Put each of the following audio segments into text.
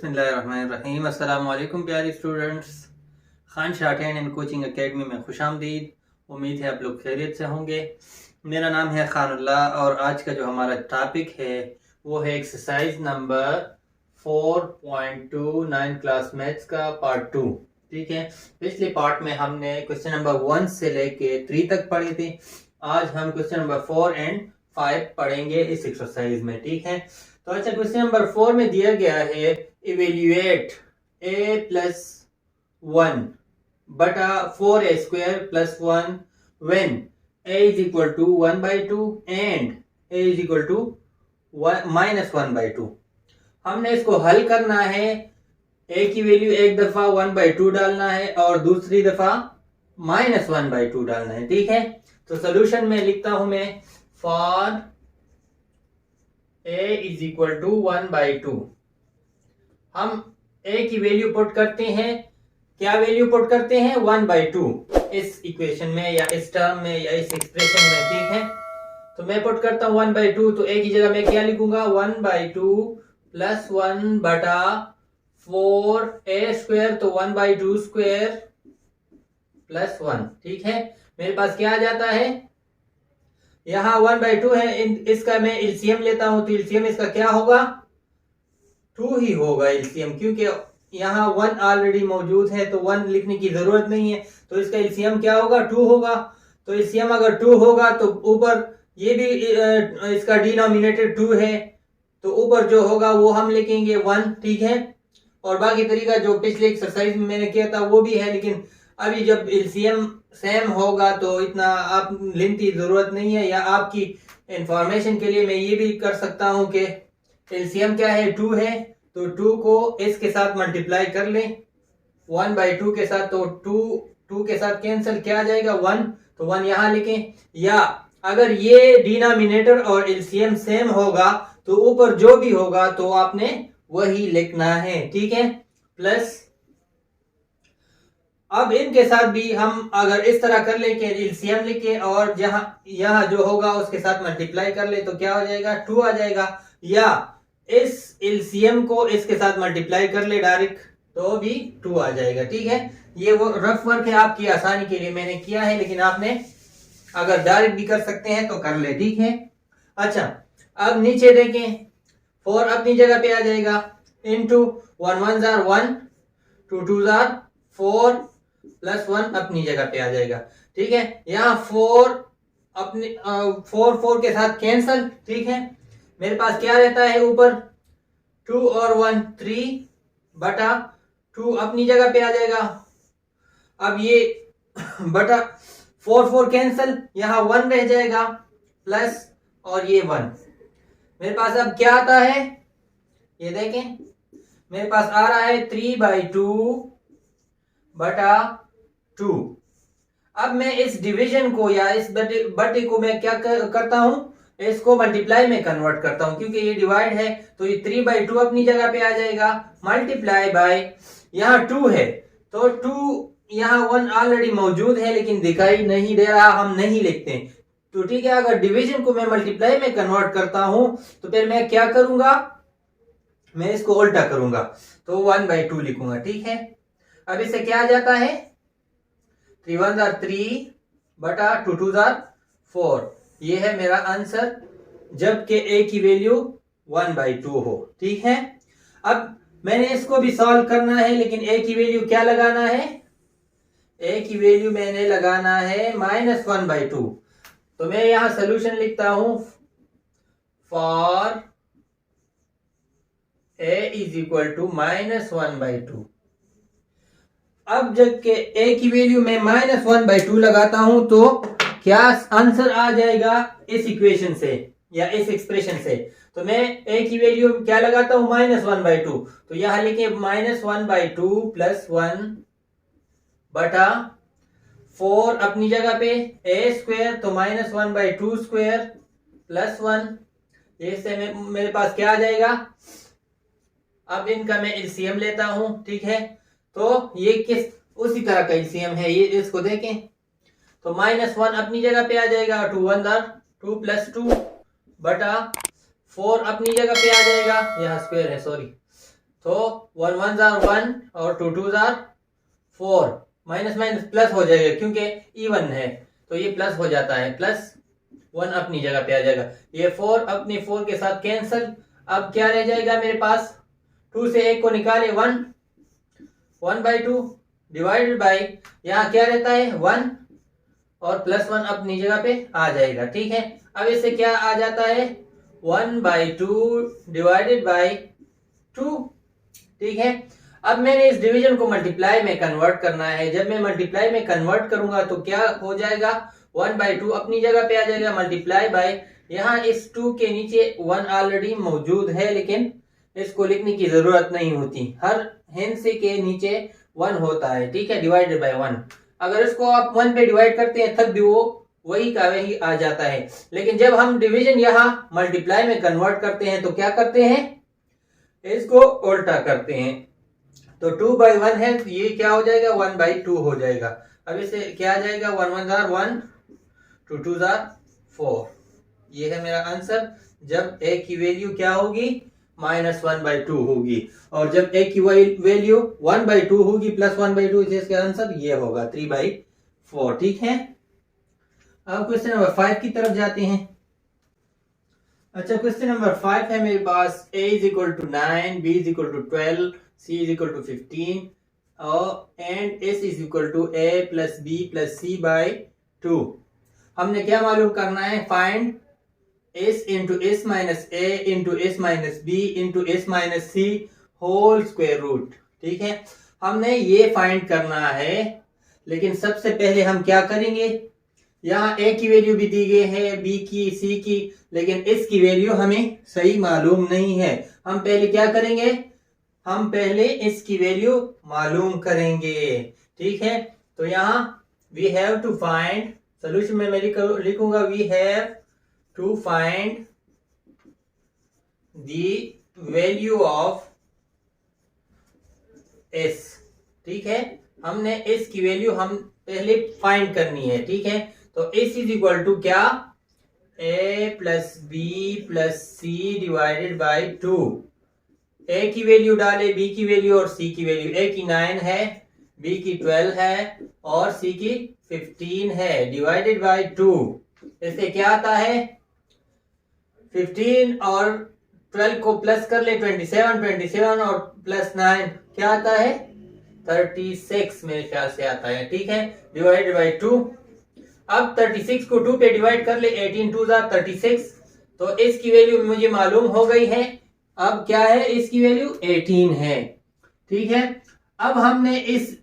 बिस्मिल्लाहिर्रहमानिर्रहीम। अस्सलाम वालेकुम प्यारे students. Khan short hand and coaching academy में खुशामदीद। उम्मीद है आप लोग खैरियत से होंगे। मेरा नाम है खानुल्लाह और आज का जो हमारा टॉपिक है वो है एक्सरसाइज नंबर 4.2 9 क्लास मैथ्स का पार्ट 2। ठीक है, पिछले पार्ट में हमने क्वेश्चन नंबर 1 से लेके 3 तक पढ़ी थी। आज हम क्वेश्चन नंबर 4 एंड 5 पढ़ेंगे इस एक्सरसाइज में। ठीक है, तो अच्छा, क्वेश्चन नंबर 4 में दिया गया है इवेल्युएट a प्लस 1 बटा 4a square plus 1 when a is equal to 1/2 and a is equal to -1/2। हमने इसको हल करना है। a की वैल्यू एक दफा 1/2 डालना है और दूसरी दफा -1/2 डालना है। ठीक है, तो सोल्यूशन में लिखता हूं मैं for a is equal to 1/2। हम a की वैल्यू पुट करते हैं। क्या वैल्यू पुट करते हैं? 1/2 इस इक्वेशन में या इस टर्म में या इस एक्सप्रेशन में। ठीक है, तो मैं पुट करता हूं 1/2, तो a की जगह मैं क्या लिखूंगा? 1/2 प्लस 1 बटा 4a स्क्वायर, तो 1/2 स्क्वायर प्लस 1। ठीक है, मेरे पास क्या आ जाता है? यहाँ 1/2 है, इसका मैं एलसीएम लेता हूं, तो एलसीएम इसका क्या होगा? 2 ही होगा एलसीएम, क्योंकि यहाँ 1 ऑलरेडी मौजूद है तो 1 लिखने की जरूरत नहीं है। तो इसका एलसीएम क्या होगा? 2 होगा। तो एलसीएम अगर 2 होगा तो ऊपर ये भी इसका डिनोमिनेटर 2 है, तो ऊपर जो होगा वो हम लिखेंगे 1। ठीक है, और बाकी तरीका जो पिछले एक्सरसाइज में मैंने किया था वो भी है, लेकिन अभी जब एलसीएम सेम होगा तो इतना आप लेने की जरूरत नहीं है। या आपकी इंफॉर्मेशन के लिए मैं ये भी कर सकता हूं कि एलसीएम क्या है? 2 है, तो 2 को इसके साथ मल्टीप्लाई कर लें 1/2 के साथ, तो 2 के साथ कैंसिल, क्या आ जाएगा? 1, तो 1 यहां लिखें। या अगर ये डिनोमिनेटर और एलसीएम सेम होगा तो ऊपर जो भी होगा तो आपने वही लिखना है। ठीक है, प्लस अब इनके साथ भी हम अगर इस तरह कर ले कि एलसीएम लिखे और जहां यहां जो होगा उसके साथ मल्टीप्लाई कर ले, तो क्या हो जाएगा? 2 आ जाएगा। या इस एलसीएम को इसके साथ मल्टीप्लाई कर ले डायरेक्ट, तो भी 2 आ जाएगा। ठीक है, ये वो रफ वर्क है, आपकी आसानी के लिए मैंने किया है, लेकिन आपने अगर डायरेक्ट भी कर सकते हैं तो कर ले। ठीक है, अच्छा, अब नीचे देखें, 4 अपनी जगह पे आ जाएगा, इनटू 1 1 जार 1, 2 2 जार 4 प्लस 1 अपनी जगह पे आ जाएगा। ठीक है, यहाँ 4 अपने 4 के साथ कैंसल। ठीक है, मेरे पास क्या रहता है ऊपर? 2 और 1 3 बटा 2 अपनी जगह पे आ जाएगा। अब ये बटा 4 कैंसल, यहाँ 1 रह जाएगा प्लस और ये 1। मेरे पास अब क्या आता है? ये देखें, मेरे पास आ रहा है 3/2 बटा 2। अब मैं इस डिवीजन को या इस बटे को मैं क्या करता हूं? इसको मल्टीप्लाई में कन्वर्ट करता हूं, क्योंकि ये डिवाइड है, तो ये 3/2 अपनी जगह पे आ जाएगा, मल्टीप्लाई बाय यहाँ 2 है, तो 2 यहाँ 1 ऑलरेडी मौजूद है लेकिन दिखाई नहीं दे रहा, हम नहीं लिखते। तो ठीक है, अगर डिवीजन को मैं मल्टीप्लाई में कन्वर्ट करता हूं तो फिर मैं क्या करूंगा? मैं इसको उल्टा करूंगा, तो 1/2 लिखूंगा। ठीक है, अब इससे क्या आ जाता है? 3 1 जार 3 बटा 2 2 जार 4। ये है मेरा आंसर, जबकि a की वैल्यू 1/2 हो। ठीक है, अब मैंने इसको भी सॉल्व करना है, लेकिन a की वैल्यू क्या लगाना है? a की वैल्यू मैंने लगाना है -1/2। तो मैं यहां सोल्यूशन लिखता हूं for a is equal to -1/2। अब जबकि a की वैल्यू मैं -1/2 लगाता हूं तो क्या आंसर आ जाएगा इस इक्वेशन से या इस एक्सप्रेशन से? तो मैं a की वैल्यू क्या लगाता हूं? -1/2, तो यहां लिखे -1/2 प्लस 1 बटा 4 अपनी जगह पे a स्क्वायर, तो -1/2 स्क्वायर प्लस 1। इससे मेरे पास क्या आ जाएगा? अब इनका मैं एलसीएम लेता हूं। ठीक है, तो ये किस उसी तरह का एलसीएम है, ये इसको देखें, तो -1 अपनी जगह पे आ जाएगा, 2 1 जार 2 प्लस 2 बटा 4 अपनी जगह पे आ जाएगा, यहाँ स्क्वायर है सॉरी, तो 1 1 आर 1 और 2 2 आर 4, माइनस माइनस प्लस हो जाएगा क्योंकि इवन है, तो ये प्लस हो जाता है, प्लस 1 अपनी जगह पे आ जाएगा। ये 4 अपनी 4 के साथ कैंसिल। अब क्या रह जाएगा मेरे पास, 2 से 1 को निकाले 1, 1/2 डिवाइडेड बाई, यहाँ क्या रहता है 1 और प्लस 1 अपनी जगह पे आ जाएगा। ठीक है, अब इससे क्या आ जाता है 1/2 डिवाइडेड बाई 2। ठीक है, अब मैंने इस डिवीजन को मल्टीप्लाई में कन्वर्ट करना है। जब मैं मल्टीप्लाई में कन्वर्ट करूंगा तो क्या हो जाएगा, 1/2 अपनी जगह पे आ जाएगा, मल्टीप्लाई बाय, यहाँ इस 2 के नीचे 1 ऑलरेडी मौजूद है, लेकिन इसको लिखने की जरूरत नहीं होती, हर हिंस के नीचे 1 होता है। ठीक है, डिवाइडेड बाय 1। अगर इसको आप 1 पे डिवाइड करते हैं तब भी वो वही का वही आ जाता है, लेकिन जब हम डिवीजन यहाँ मल्टीप्लाई में कन्वर्ट करते हैं तो क्या करते हैं, इसको उल्टा करते हैं। तो 2/1 है, ये क्या हो जाएगा 1/2 हो जाएगा। अब इसे क्या आ जाएगा 1 1 आर 1, 2 2 आर 4। ये है मेरा आंसर। जब a की वैल्यू क्या होगी, -1/2 होगी, और जब a की वैल्यू 1/2 होगी प्लस 1/2, इसका आंसर ये होगा 3/4। ठीक है, अब क्वेश्चन नंबर 5 की तरफ जाते हैं। अच्छा, क्वेश्चन नंबर 5 है मेरे पास, a = 9, b = 12, c = 15 and s = a + b + c/2। हमने क्या मालूम करना है, find s × s - a × s - b × s - c whole square root. ठीक है, हमने ये फाइंड करना है, लेकिन सबसे पहले हम क्या करेंगे, यहाँ a की वैल्यू भी दी गई है, b की, c की, लेकिन s की वैल्यू हमें सही मालूम नहीं है। हम पहले क्या करेंगे, हम पहले इसकी वैल्यू मालूम करेंगे। ठीक है, तो यहाँ we have to find, solution में मैं लिखूंगा we have to find the value of s। ठीक है, हमने s की वैल्यू हम पहले फाइंड करनी है। ठीक है, तो s = क्या, a + b + c divided by 2। a की वैल्यू डाले, b की वैल्यू और c की वैल्यू। a की 9 है, b की 12 है और c की 15 है, डिवाइडेड बाय 2। इससे क्या आता है, 15 और 12 को प्लस कर ले, 27 और प्लस 9 क्या आता है 36 मेरे ख्याल से आता है। ठीक है, डिवाइडेड बाय 2। अब 36 को 2 पे डिवाइड कर ले, 18 2 आर 36, तो इसकी वैल्यू मुझे मालूम हो गई है। अब क्या है, इसकी वैल्यू 18 है। ठीक है, अब हमने इस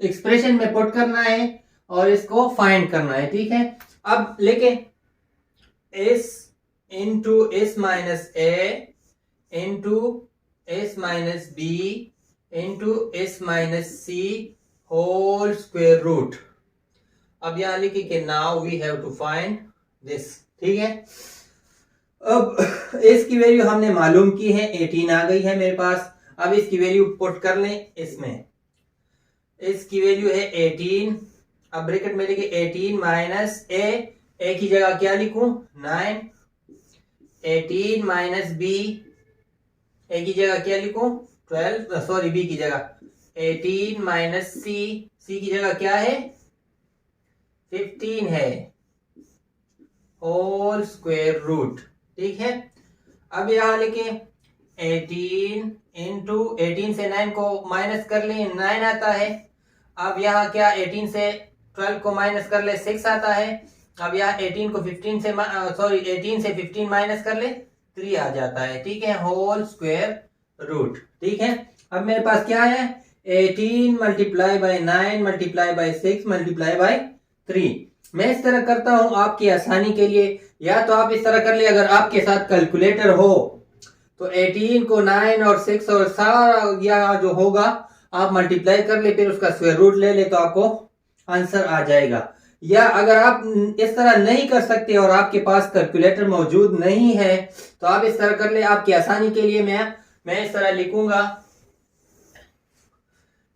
एक्सप्रेशन में पुट करना है और इसको फाइंड करना है। ठीक है, अब लेके s × s - a × s - b × s - c whole square root. अब यहां लिखे कि now we have to find this. ठीक है, अब इसकी वैल्यू हमने मालूम की है, 18 आ गई है मेरे पास। अब इसकी वैल्यू पुट कर लें इसमें, इसकी वैल्यू है 18। अब ब्रैकेट में लिखे 18 माइनस a की जगह क्या लिखूं 9, 18 माइनस b, a की जगह क्या लिखूं 12, सॉरी b की जगह 18 माइनस c की जगह क्या है 15 है, होल स्क्वायर रूट। ठीक है, अब यहां लिखे 18 से 9 को माइनस कर ले, 9 आता है। अब यहाँ क्या 18 से 12 को माइनस कर ले, 6 आता है। अब यहाँ 18 को 15 से 18 से 15 माइनस कर ले, 3 आ जाता है। ठीक है, होल स्क्वायर रूट। ठीक है, अब मेरे पास क्या है 18 multiply by 9 multiply by 6 multiply by 3। मैं इस तरह करता हूं आपकी आसानी के लिए, या तो आप इस तरह कर ले, अगर आपके साथ कैलकुलेटर हो तो 18 को 9 और 6 और सारा या जो होगा आप मल्टीप्लाई कर ले, फिर उसका स्क्वायर रूट ले ले तो आपको आंसर आ जाएगा। या अगर आप इस तरह नहीं कर सकते और आपके पास कैलकुलेटर मौजूद नहीं है तो आप इस तरह कर ले, आपकी आसानी के लिए मैं इस तरह लिखूंगा,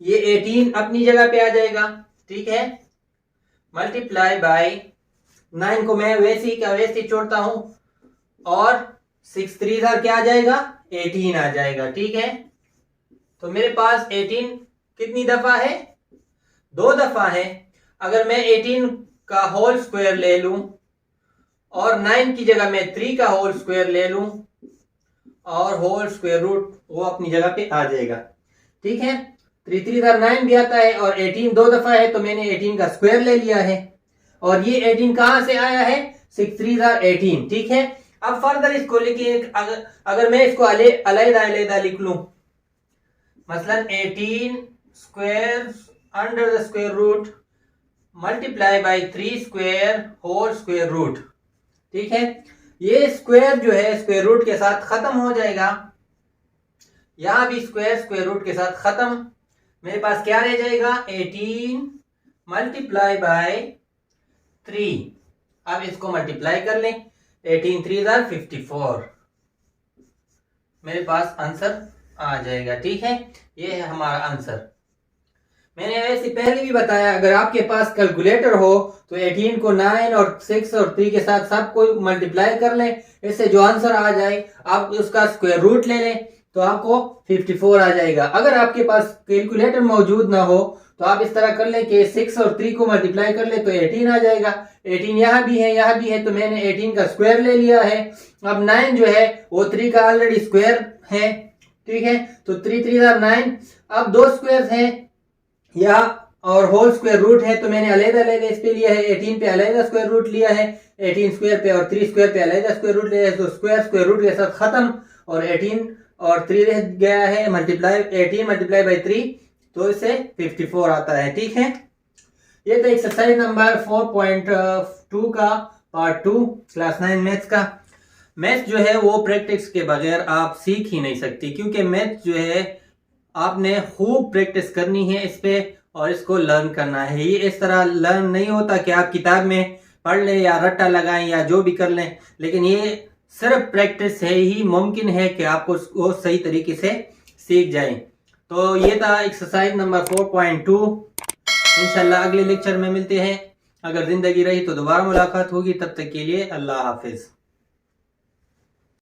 ये 18 अपनी जगह पे आ जाएगा। ठीक है, मल्टीप्लाई बाय 9 को मैं वैसे ही छोड़ता हूं और 6 3 क्या आ जाएगा 18 आ जाएगा। ठीक है, तो मेरे पास 18 कितनी दफा है? 2 दफा है। अगर मैं 18 का होल स्क्वायर ले लूं और 9 की जगह मैं 3 का होल स्क्वायर ले लूं और होल स्क्वायर रूट वो अपनी जगह पे आ जाएगा। ठीक है, 3 3 9 भी आता है और 18 2 दफा है, तो मैंने 18 का स्क्वायर ले लिया है और ये 18 कहां से आया है? 6 3 18। ठीक है, अब फर्दर इसको लिखिए। अगर मैं इसको अलग-अलग लिख लूं, मसलन 18 square under the square root multiply by 3 square whole square root. ठीक है, ये स्क्वायर जो है स्क्वायर रूट के साथ खत्म हो जाएगा, यहां भी स्क्वायर स्क्वायर रूट के साथ खत्म। मेरे पास क्या रह जाएगा? 18 मल्टीप्लाई बाय 3। अब इसको मल्टीप्लाई कर लें, 18 3 54। मेरे पास आंसर आ जाएगा। ठीक है, ये है हमारा आंसर। मैंने वैसे पहले भी बताया, अगर आपके पास कैलकुलेटर हो तो 18 को 9 और 6 और 3 के साथ सबको मल्टीप्लाई कर लें, इससे जो आंसर आ जाए आप उसका स्क्वायर रूट ले लें तो आपको 54 आ जाएगा। अगर आपके पास कैलकुलेटर मौजूद ना हो तो आप इस तरह कर लें कि 6 और 3 को मल्टीप्लाई कर ले तो 18 आ जाएगा। 18 यहाँ भी है, यहाँ भी है, तो मैंने 18 का स्क्वायर ले लिया है। अब 9 जो है वो 3 का ऑलरेडी स्क्वायर है। ठीक है, तो 3 3 9। अब 2 स्क्वायर हैं या और होल स्क्वायर रूट है, तो मैंने अलग-अलग इस पे लिया है। 18 पे अलग स्क्वायर रूट लिया है, 18 स्क्वायर पे और 3 स्क्वायर पे अलग स्क्वायर रूट लिया है, तो स्क्वायर स्क्वायर रूट के साथ खत्म और 18 और 3 रह गया है, मल्टीप्लाई 18 मल्टीप्लाई बाय 3, तो इससे 54 आता है। ठीक है, ये तो एक्सरसाइज नंबर 4.2 का पार्ट 2 क्लास 9 मैथ्स का। मैथ्स जो है वो प्रैक्टिस के बगैर आप सीख ही नहीं सकती, क्योंकि मैथ्स जो है आपने खूब प्रैक्टिस करनी है इस पे और इसको लर्न करना है। ये इस तरह लर्न नहीं होता कि आप किताब में पढ़ लें या रट्टा लगाएं या जो भी कर लें, लेकिन ये सिर्फ प्रैक्टिस से ही मुमकिन है कि आपको उसको सही तरीके से सीख जाएं। तो ये था एक्सरसाइज नंबर 4.2। इंशाल्लाह अगले लेक्चर में मिलते हैं। अगर जिंदगी रही तो दोबारा मुलाकात होगी। तब तक के लिए अल्लाह हाफिज।